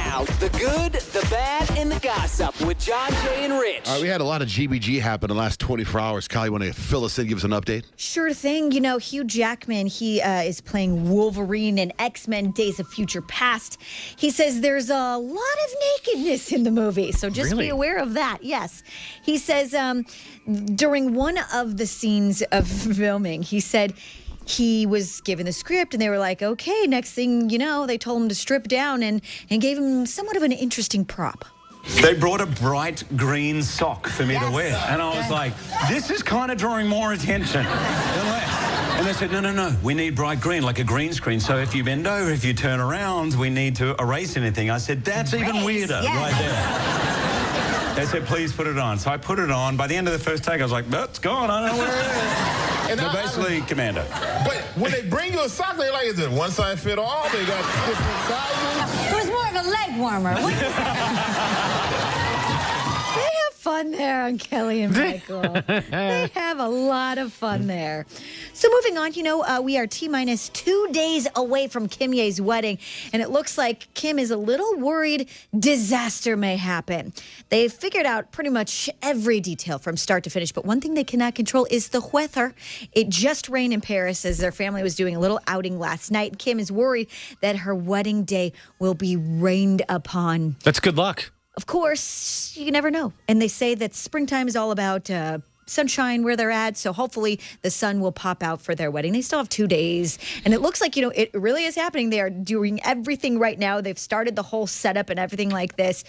now, the good, the bad, and the gossip with John, Jay, and Rich. All right, we had a lot of GBG happen in the last 24 hours. Kyle, you want to fill us in, give us an update? Sure thing. You know, Hugh Jackman, he is playing Wolverine in X-Men Days of Future Past. He says there's a lot of nakedness in the movie, so just be aware of that. Yes. He says during one of the scenes of filming, he said he was given the script and they were like, okay, next thing you know, they told him to strip down and gave him somewhat of an interesting prop. They brought a bright green sock for me to wear. And I was like, this is kind of drawing more attention than less. And they said, no, we need bright green, like a green screen. So if you bend over, if you turn around, we need to erase anything. I said, that's even weirder right there. They said, please put it on. So I put it on. By the end of the fir's take, I was like, oh, it's gone. I don't know where it is. And they're basically commando. But when they bring you a sock, they're like, is it one size fit all? They got different sizes? It was more of a leg warmer. They have fun there on Kelly and Michael. They have a lot of fun there. So moving on, you know, we are T-minus 2 days away from Kimye's wedding, and it looks like Kim is a little worried disaster may happen. They've figured out pretty much every detail from start to finish, but one thing they cannot control is the weather. It just rained in Paris as their family was doing a little outing last night. Kim is worried that her wedding day will be rained upon. That's good luck. Of course, you never know. And they say that springtime is all about sunshine where they're at. So hopefully the sun will pop out for their wedding. They still have 2 days. And it looks like, you know, it really is happening. They are doing everything right now. They've started the whole setup and everything like this.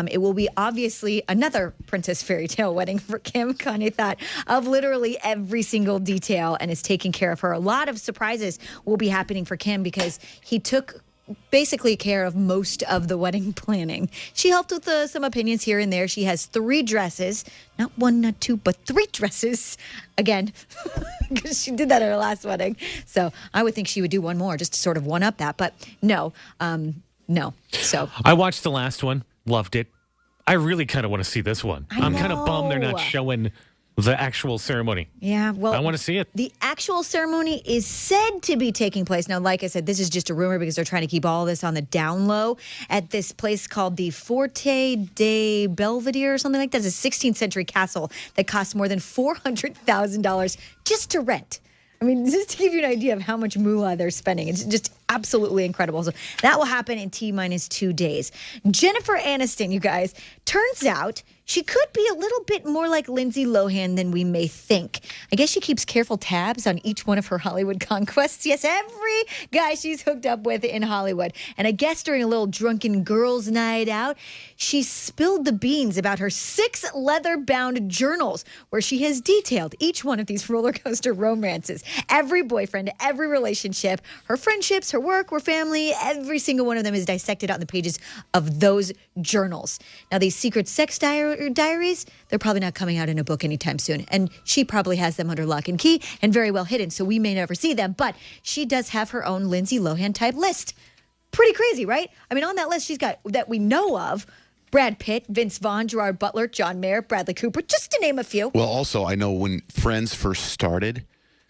It will be obviously another Princess Fairy Tale wedding for Kim. Kanye thought of literally every single detail and is taking care of her. A lot of surprises will be happening for Kim because he took basically care of most of the wedding planning. She helped with some opinions here and there. She has 3 dresses, not 1, not 2, but 3 dresses. Again, because she did that at her last wedding. So I would think she would do one more just to sort of one up that. But no. So I watched the last one, loved it. I really kind of want to see this one. I'm kind of bummed they're not showing the actual ceremony. Yeah, well, I want to see it. The actual ceremony is said to be taking place. Now, like I said, this is just a rumor because they're trying to keep all this on the down low at this place called the Forte de Belvedere or something like that. It's a 16th century castle that costs more than $400,000 just to rent. I mean, just to give you an idea of how much moolah they're spending. It's just absolutely incredible. So that will happen in T-minus 2 days. Jennifer Aniston, you guys, turns out she could be a little bit more like Lindsay Lohan than we may think. I guess she keeps careful tabs on each one of her Hollywood conquests. Yes, every guy she's hooked up with in Hollywood. And I guess during a little drunken girls' night out, she spilled the beans about her 6 leather-bound journals where she has detailed each one of these roller coaster romances. Every boyfriend, every relationship, her friendships, her work, her family, every single one of them is dissected on the pages of those journals. Now, these secret sex diaries, they're probably not coming out in a book anytime soon. And she probably has them under lock and key and very well hidden, so we may never see them. But she does have her own Lindsay Lohan type list. Pretty crazy, right? I mean, on that list, she's got, that we know of, Brad Pitt, Vince Vaughn, Gerard Butler, John Mayer, Bradley Cooper, just to name a few. Well, also, I know when Friends first started,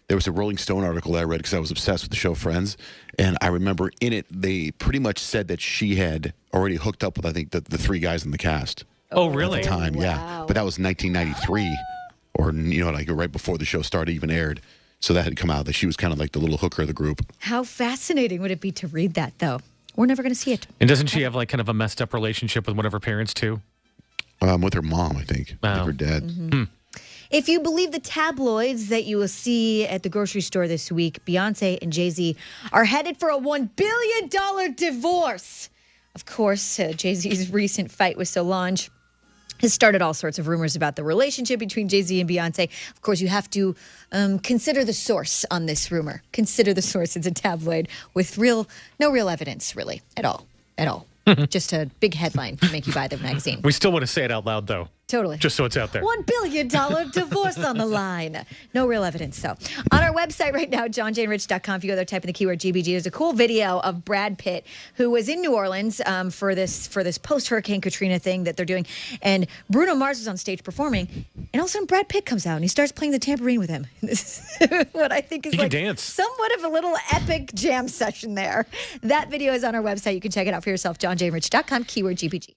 there was a Rolling Stone article that I read because I was obsessed with the show Friends. And I remember in it, they pretty much said that she had already hooked up with, I think, the 3 guys in the cast. Oh, really? At the time, wow. yeah. But that was 1993, or, you know, like right before the show started, even aired. So that had come out, that she was kind of like the little hooker of the group. How fascinating would it be to read that, though? We're never going to see it. And doesn't she have like kind of a messed up relationship with one of her parents, too? With her mom, I think. Wow. With her dad. Mm-hmm. If you believe the tabloids that you will see at the grocery store this week, Beyonce and Jay-Z are headed for a $1 billion divorce. Of course, Jay-Z's recent fight with Solange has started all sorts of rumors about the relationship between Jay-Z and Beyonce. Of course, you have to consider the source on this rumor. Consider the source. It's a tabloid with no real evidence, really, at all. Just a big headline to make you buy the magazine. We still want to say it out loud, though. Totally. Just so it's out there. $1 billion divorce on the line. No real evidence, though. On our website right now, johnjanerich.com, if you go there, type in the keyword GBG, there's a cool video of Brad Pitt, who was in New Orleans for this post-Hurricane Katrina thing that they're doing. And Bruno Mars was on stage performing, and all of a sudden Brad Pitt comes out, and he starts playing the tambourine with him. This is what I think is He can dance. somewhat of a little epic jam session there. That video is on our website. You can check it out for yourself, johnjanerich.com, keyword GBG.